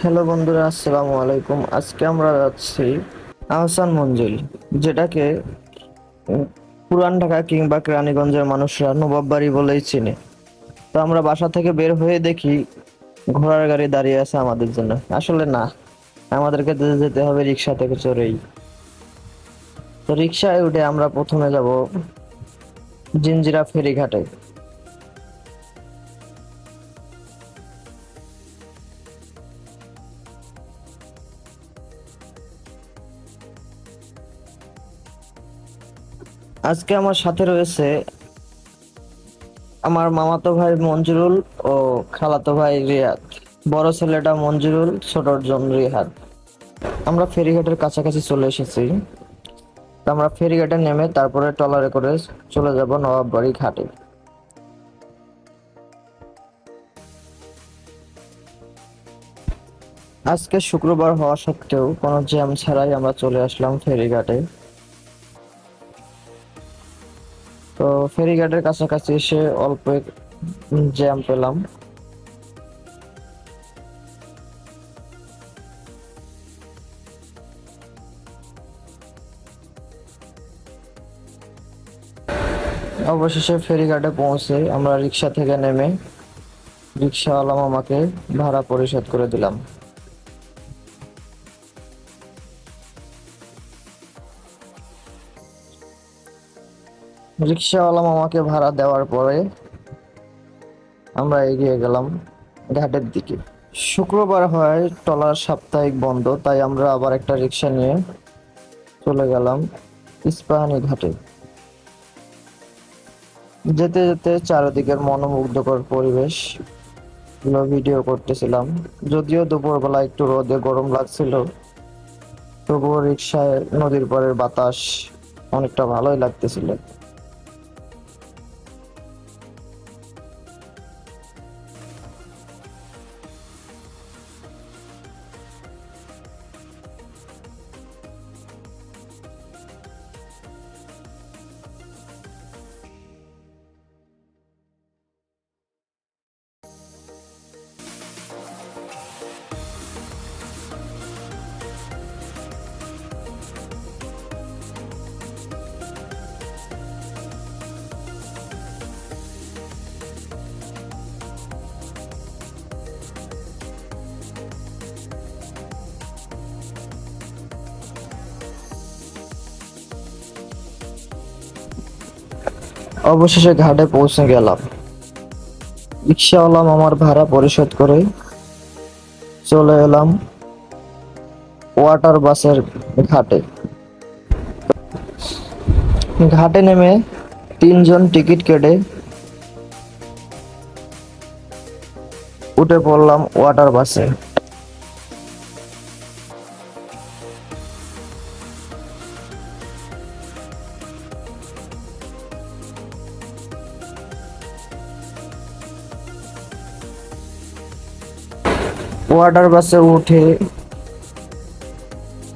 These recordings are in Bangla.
হ্যালো বন্ধুরা, আসসালামু আলাইকুম। আজকে আমরা যাচ্ছি আহসান মঞ্জিল, যেটাকে পুরান ঢাকা কিংবা কেরানীগঞ্জের মানুষরা নবাব বাড়ি বলেই চেনে। তো আমরা বাসা থেকে বের হয়ে দেখি ঘোড়ার গাড়ি দাঁড়িয়ে আছে আমাদের জন্য। আসলে না, আমাদেরকে যেতে হবে রিক্সা থেকে চড়েই। তো রিক্সায় উঠে আমরা প্রথমে যাব জিঞ্জিরা ফেরিঘাটে। আজকে আমার সাথে রয়েছে আমার মামাতো ভাই মঞ্জুরুল ও খালাতো ভাই রিয়াদ। বড় ছেলেটা মঞ্জুরুল, ছোট জন রিহাদ। আমরা ফেরিঘাটের কাছাকাছি চলে এসেছি। তো আমরা ফেরিঘাটে নেমে তারপরে ট্রলারে করে চলে যাব নবাববাড়ি ঘাটে। আজকে শুক্রবার হওয়া সত্ত্বেও কোনো জ্যাম ছাড়াই আমরা চলে আসলাম ফেরিঘাটে। তো ফেরিঘাটের কাছাকাছি এসে অল্প জ্যাম পেলাম। অবশেষে ফেরিঘাটে পৌঁছে আমরা রিক্সা থেকে নেমে রিক্সাওয়ালা মামাকে ভাড়া পরিশোধ করে দিলাম। রিক্সাওয়ালা মামাকে ভাড়া দেওয়ার পরে আমরা এগিয়ে গেলাম ঘাটের দিকে। শুক্রবার হয় ট্রলার সাপ্তাহিক বন্ধ, তাই আমরা আবার একটা রিক্সা নিয়ে চলে গেলাম ইস্পাহানি ঘাটে। যেতে যেতে চারিদিকের মনোমুগ্ধকর পরিবেশ গুলো ভিডিও করতেছিলাম। যদিও দুপুরবেলা একটু রোদে গরম লাগছিল, তবুও রিক্সায় নদীর পাড়ের বাতাস অনেকটা ভালোই লাগতেছিল। অবশেষে ঘাটে পৌঁছে গেলাম। রিক্সাওয়ালা মামার ভাড়া পরিশোধ করে চলে এলাম ওয়াটার বাসের ঘাটে। ঘাটে নেমে তিনজন টিকিট কেটে উঠে পড়লাম ওয়াটার বাসে। ওয়াটার বাসে উঠে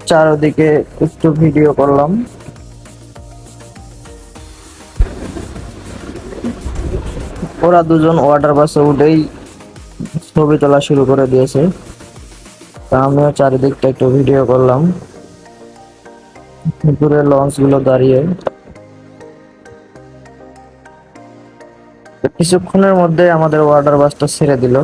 চারদিকে একটু ভিডিও করলাম। ওরা দুজন ওয়াটার বাসে উঠেই ছবি তোলা শুরু করে দিয়েছে। তা আমিও চারিদিকটা একটু ভিডিও করলাম। দূরে লঞ্চ গুলো দাঁড়িয়ে। কিছুক্ষণের মধ্যে আমাদের ওয়াটার বাসটা ছেড়ে দিল।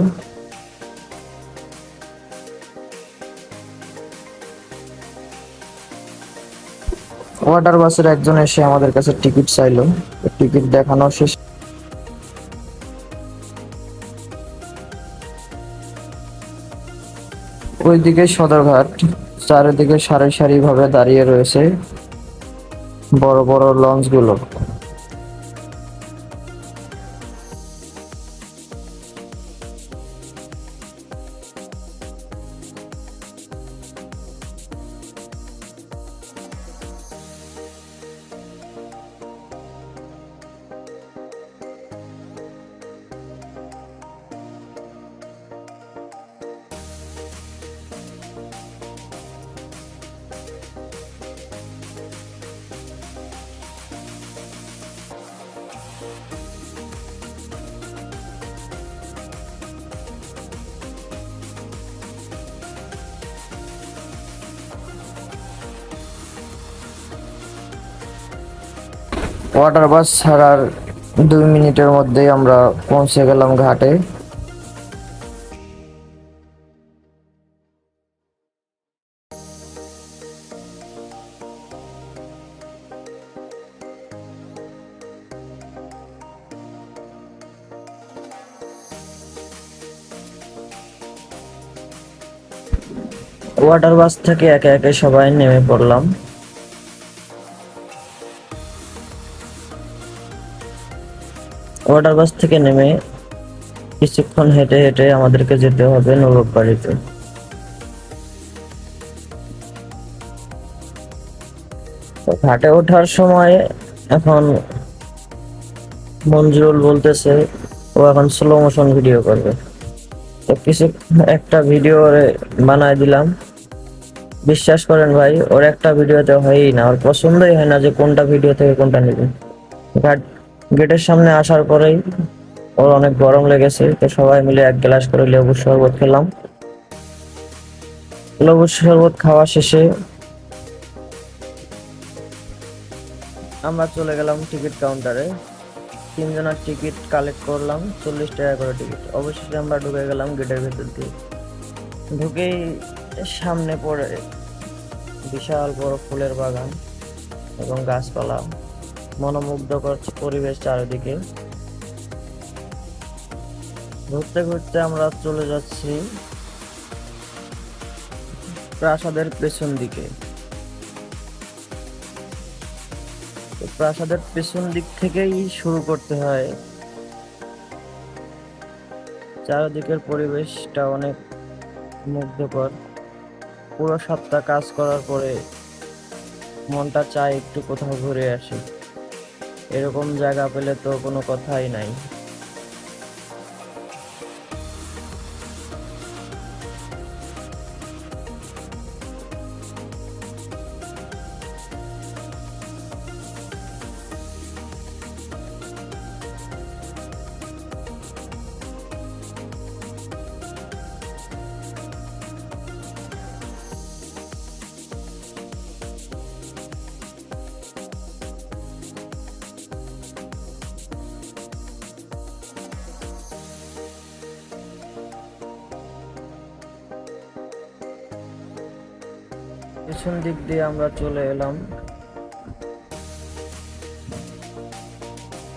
ওয়াটার বাসের একজন এসে আমাদের কাছে টিকিট চাইলো। টিকিট দেখানো শেষ। ওইদিকে সদরঘাট, চারিদিকে সারি সারি ভাবে দাঁড়িয়ে রয়েছে বড় বড় লঞ্চ গুলো। ওয়াটার বাস ছাড়ার 2 মিনিটের মধ্যেই আমরা পৌঁছে গেলাম ঘাটে। ওয়াটার বাস থেকে একে একে সবাই নেমে পড়লাম। ওয়াটার বাস থেকে নেমে কিছুক্ষণ হেঁটে হেঁটে আমাদেরকে যেতে হবে নবাববাড়িতে। তো ঘাটে ওঠার সময় এখন মঞ্জুরুল বলতেছে ও এখন স্লো মোশন ভিডিও করবে। তো কিছু একটা ভিডিও বানায় দিলাম। বিশ্বাস করেন ভাই, ওর একটা ভিডিওতে হয়ই না, ওর পছন্দই হয় না যে কোনটা ভিডিও থেকে কোনটা নিবে। গেটের সামনে আসার পরেই ওর অনেক গরম লেগেছে, তো সবাই মিলে 1 গ্লাস করে লেবুর শরবত খেলাম। লেবুর শরবত খাওয়া শেষে আমরা চলে গেলাম টিকিট কাউন্টারে। 3 জনের টিকিট কালেক্ট করলাম, 40 টাকা করে টিকিট। অবশেষে আমরা ঢুকে গেলাম গেটের ভেতর দিয়ে। ঢুকেই সামনে পড়ে বিশাল বড় ফুলের বাগান এবং গাছপালা, মনোমুগ্ধকর পরিবেশ চারিদিকে। ঘুরতে ঘুরতে আমরা চলে যাচ্ছি প্রাসাদের পেছন দিকে। প্রাসাদের পেছন দিক থেকেই শুরু করতে হয়। চারিদিকের পরিবেশটা অনেক মুগ্ধকর। পুরো সপ্তাহ কাজ করার পরে মনটা চায় একটু কোথাও ঘুরে আসি। এরকম জায়গা পেলে তো কোনো কথাই নাই। পেছন দিক দিয়ে আমরা চলে এলাম।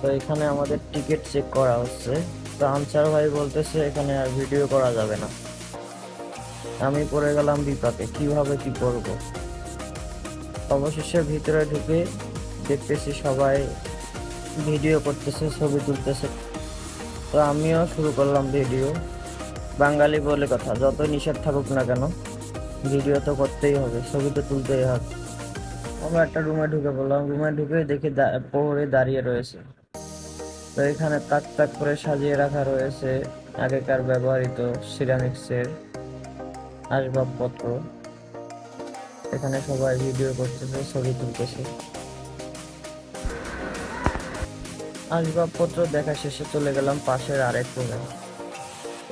তো এখানে আমাদের টিকিট চেক করা হচ্ছে। তো আনসার ভাই বলতেছে এখানে আর ভিডিও করা যাবে না। আমি পড়ে গেলাম বিপাকে, কিভাবে কি করব। অবশেষে ভিতরে ঢুকে দেখতেছি সবাই ভিডিও করতেছে, ছবি তুলতেছে। তো আমিও শুরু করলাম ভিডিও। বাঙালি বলে কথা, যত নিষেধ থাকুক না কেন ভিডিও তো করতেই হবে, ছবি তো তুলতেই হবে। আমরা একটা রুমে ঢুকে পড়লাম। রুমে ঢুকে দেখি প্রহরী দাঁড়িয়ে রয়েছে। তো এখানে তাক তাক করে সাজিয়ে রাখা রয়েছে আগেকার ব্যবহৃত সিরামিক্সের আসবাবপত্র। এখানে সবাই ভিডিও করতেছে, ছবি তুলতেছে। আসবাবপত্র দেখা শেষে চলে গেলাম পাশের আরেক রুমে।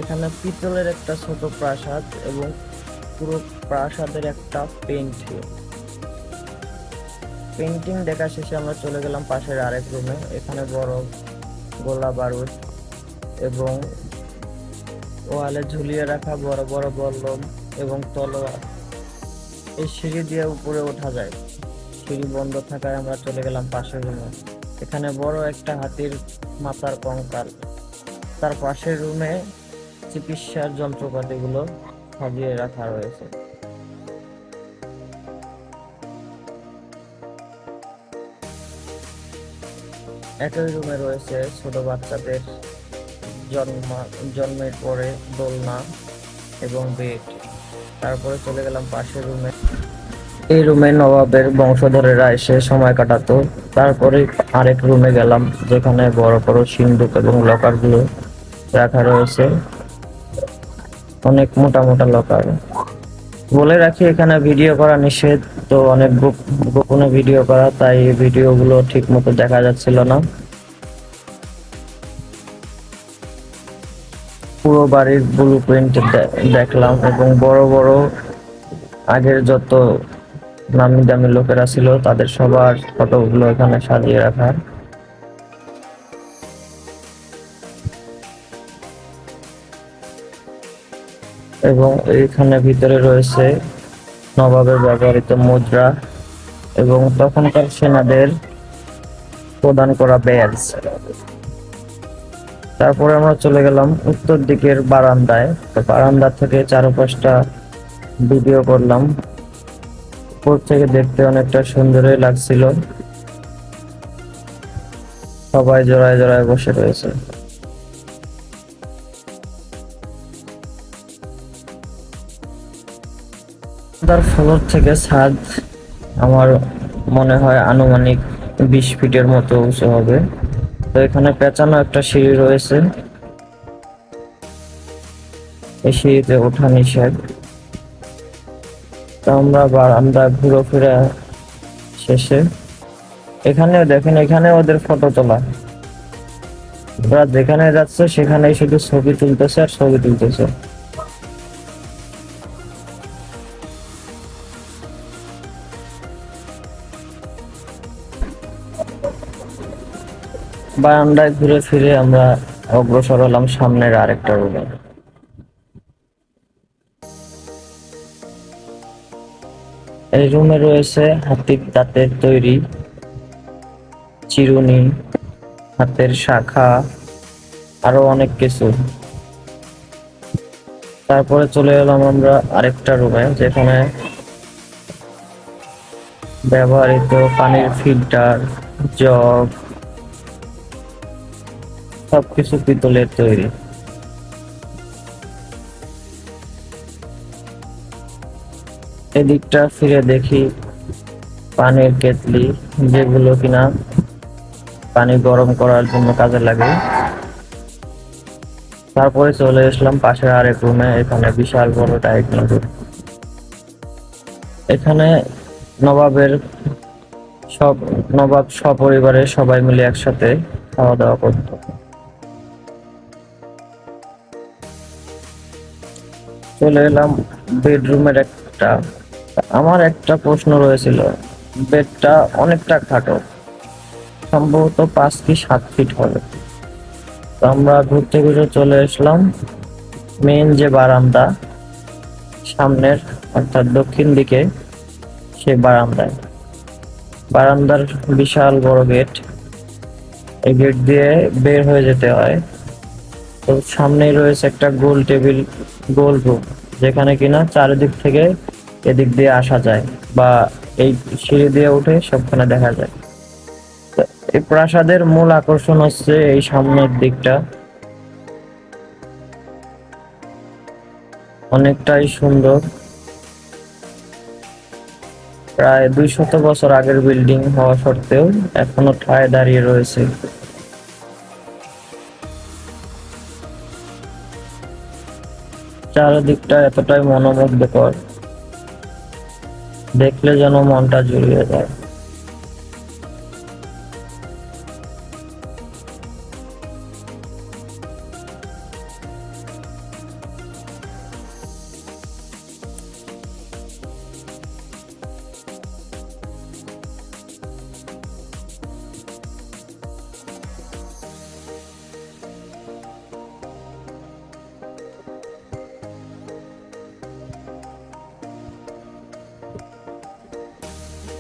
এখানে পিতলের একটা ছোট প্রাসাদ এবং পুরো প্রাসাদের একটা পেন্টিং দেখা শেষে আমরা চলে গেলাম পাশের আরেক রুমে। এখানে বড় গোলা বারুদ এবং ওয়ালে ঝুলিয়ে রাখা বড় বড় বল্লম এবং তলোয়ার। এই সিঁড়ি দিয়ে উপরে ওঠা যায়। সিঁড়ি বন্ধ থাকায় আমরা চলে গেলাম পাশের রুমে। এখানে বড় একটা হাতির মাথার কঙ্কাল। তার পাশের রুমে চিকিৎসার যন্ত্রপাতিগুলো সাজিয়ে রাখা রয়েছে। একই রুমে রয়েছে ছোট বাচ্চাদের জন্মের পরে দোলনা এবং বেড। তারপরে চলে গেলাম পাশের রুমে। এই রুমে নবাবের বংশধরেরা এসে সময় কাটাতো। তারপরে আরেক রুমে গেলাম যেখানে বড় বড় সিন্দুক এবং লকারগুলো রাখা রয়েছে, অনেক মোটা মোটা লকার। বলে রাখি এখানে ভিডিও করা নিষেধ, তো অনেক গোপনে ভিডিও করা, তাই ভিডিওগুলো ঠিক মতো দেখা যাচ্ছিল না। পুরো বাড়ির ব্লু প্রিন্ট দেখলাম এবং বড় বড় আগের যত নামি দামি লোকেরা ছিল তাদের সবার ফটোগুলো এখানে সাজিয়ে রাখা। এবং এইখানে ভিতরে রয়েছে নবাবের ব্যবহৃত মুদ্রা এবং তখনকার সেনাদের প্রদান করা ব্যাজ। তারপরে আমরা চলে গেলাম উত্তর দিকের বারান্দায়। তো বারান্দা থেকে চারপাশটা ভিডিও করলাম। উপর থেকে দেখতে অনেকটা সুন্দরই লাগছিল। সবাই জোড়ায় জোড়ায় বসে রয়েছে। তার ফ্লোর থেকে ছাদ আমার মনে হয় আনুমানিক 20 ফিটের মতো উঁচু হবে। তো এখানে পেঁচানো একটা সিঁড়ি রয়েছে, এই সিঁড়িতে ওঠা নিষেধ। তো আমরা বারান্দা ঘুরে শেষে এখানেও দেখেন, এখানে ওদের ফটো তোলা। ওরা যেখানে যাচ্ছে সেখানেই শুধু ছবি তুলতেছে আর ছবি তুলতেছে। বারান্দায় ঘুরে ফিরে আমরা অগ্রসর হলাম সামনের আরেকটা রুমে। এই রুমে রয়েছে হাতির দাঁতের তৈরি চিরুনি, হাতের শাখা, আরো অনেক কিছু। তারপরে চলে এলাম আমরা আরেকটা রুমে, যেখানে ব্যবহৃত পানির ফিল্টার, জগ, সবকিছু পিতলের তৈরি। এদিকটা ফিরে দেখি পানির কেতলি, যেগুলো কিনা পানি গরম করার জন্য কাজে লাগে। তারপরে চলে আসলাম পাশের আরেক রুমে। এখানে বিশাল বড় ডাইনিং রুম। এখানে নবাবের নবাব সপরিবারে সবাই মিলে একসাথে খাওয়া দাওয়া করত। চলে এলাম বেডরুমের আমার একটা প্রশ্ন রয়েছিল, বেডটা অনেকটা খাটো, সম্ভবত 5 কি 7 ফিট হবে। তো আমরা ঘুরতে ঘুরে চলে আসলাম মেন যে বারান্দা সামনের, অর্থাৎ দক্ষিণ দিকে, সেই বারান্দার বিশাল বড় গেট। এই গেট দিয়ে বের হয়ে যেতে হয়। তো সামনেই রয়েছে একটা গোল টেবিল, গোল রুম, যেখানে কিনা চারিদিক থেকে এদিক দিয়ে আসা যায় বা এই সিঁড়ি দিয়ে উঠে সবখানে দেখা যায়। তো এই প্রাসাদের মূল আকর্ষণ হচ্ছে এই সামনের দিকটা, অনেকটাই সুন্দর। প্রায় 200 বছর আগের বিল্ডিং হওয়া সত্ত্বেও এখনো ঠায় দাঁড়িয়ে রয়েছে। চারিদিকটা এতটাই মনোমুগ্ধকর, দেখলে যেন মনটা জুড়িয়ে যায়।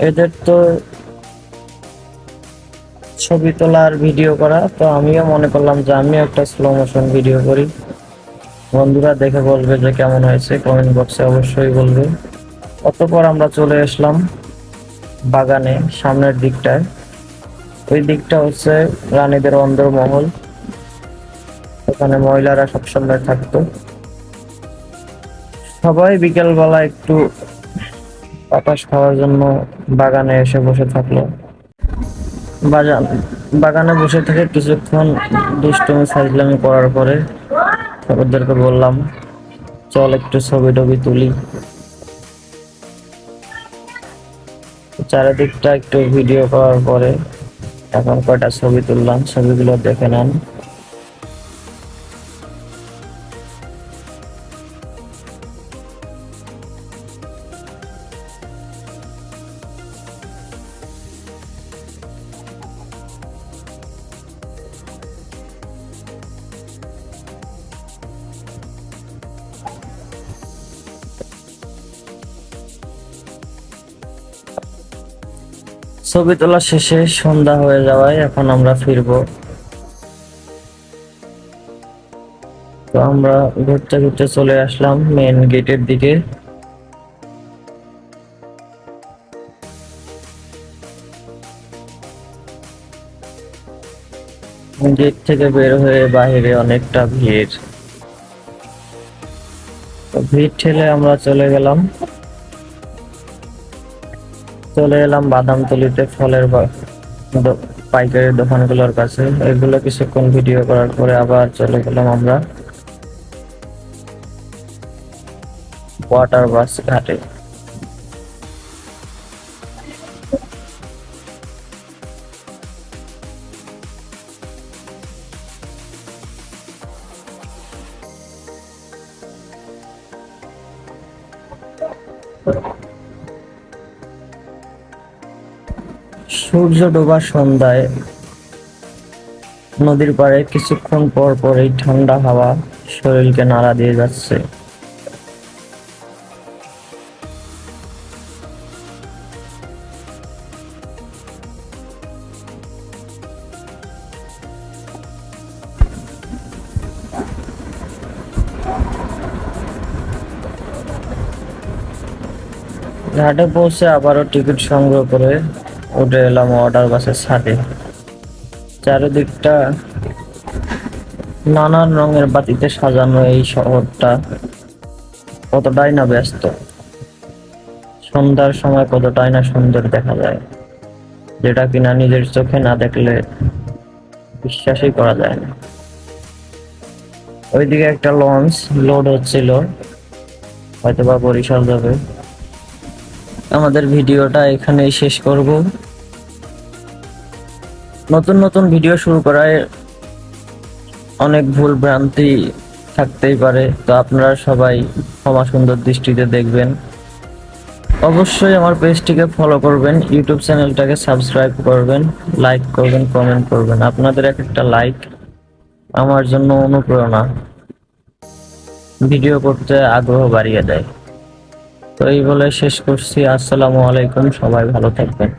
এদের তো ছবি তোলা আর ভিডিও করা, তো আমিও মনে করলাম যে আমিও একটা স্লো মোশন ভিডিও করি। বন্ধুরা দেখে বলবে যে কেমন হয়েছে, কমেন্ট বক্সে অবশ্যই বলবে। অতঃপর আমরা চলে আসলাম বাগানে সামনের দিকটায়। ওই দিকটা হচ্ছে রানীদের অন্দরমহল, ওখানে মহিলারা সবসময় থাকতো। সবাই বিকেল বেলা একটু বাতাস খাওয়ার জন্য বাগানে এসে বসে থাকলো। বাগানে বসে থেকে কিছুক্ষণ দুষ্টুমি ফাজলামি করার পরে ওদেরকে বললাম চল একটু ছবি টবি তুলি। চারিদিকটা একটু ভিডিও করার পরে এখন কয়টা ছবি তুললাম, ছবিগুলো দেখে নেন। ছবি তোলা শেষে সন্ধ্যা হয়ে যাওয়ায় এখন আমরা ফিরবো। তো আমরা ঘুরতে ঘুরতে চলে আসলাম মেন গেটের দিকে। গেট থেকে বের হয়ে বাইরে অনেকটা ভিড়। তো ভিড় ঠেলে আমরা চলে এলাম বাদামতলিতে ফলের পাইকারি দোকানগুলোর কাছে। এগুলো কিছুক্ষণ ভিডিও করার পরে আবার চলে গেলাম আমরা ওয়াটার বাস ঘাটে। সূর্য ডোবার সন্ধ্যায় নদীর পাড়ে কিছুক্ষণ পর পরই ঠান্ডা হাওয়া শরীরকে নাড়া দিয়ে যাচ্ছে। ঘাটে পৌঁছে আবারও টিকিট সংগ্রহ করে উঠে এলাম ওয়াটার বাসের ছাদে। চারিদিকটা নানান রঙের বাতিতে সাজানো এই শহরটা কতটাই না ব্যস্ত, সন্ধ্যার সময় কতটাই না সুন্দর দেখা যায়, যেটা কিনা নিজের চোখে না দেখলে বিশ্বাসই করা যায় না। ওইদিকে একটা লঞ্চ লোড হচ্ছিল, হয়তোবা বরিশাল যাবে। আমাদের ভিডিওটা এখানেই শেষ করব। নতুন নতুন ভিডিও শুরু করায় অনেক ভুল ভ্রান্তি থাকতেই পারে, তো আপনারা সবাই ক্ষমা সুন্দর দৃষ্টিতে দেখবেন। অবশ্যই আমার পেজটিকে ফলো করবেন, ইউটিউব চ্যানেলটাকে সাবস্ক্রাইব করবেন, লাইক করবেন, কমেন্ট করবেন। আপনাদের এক একটা লাইক আমার জন্য অনুপ্রেরণা, ভিডিও করতে আগ্রহ বাড়িয়ে দেয়। তো এই বলে শেষ করছি। আসসালামু আলাইকুম, সবাই ভালো থাকবেন।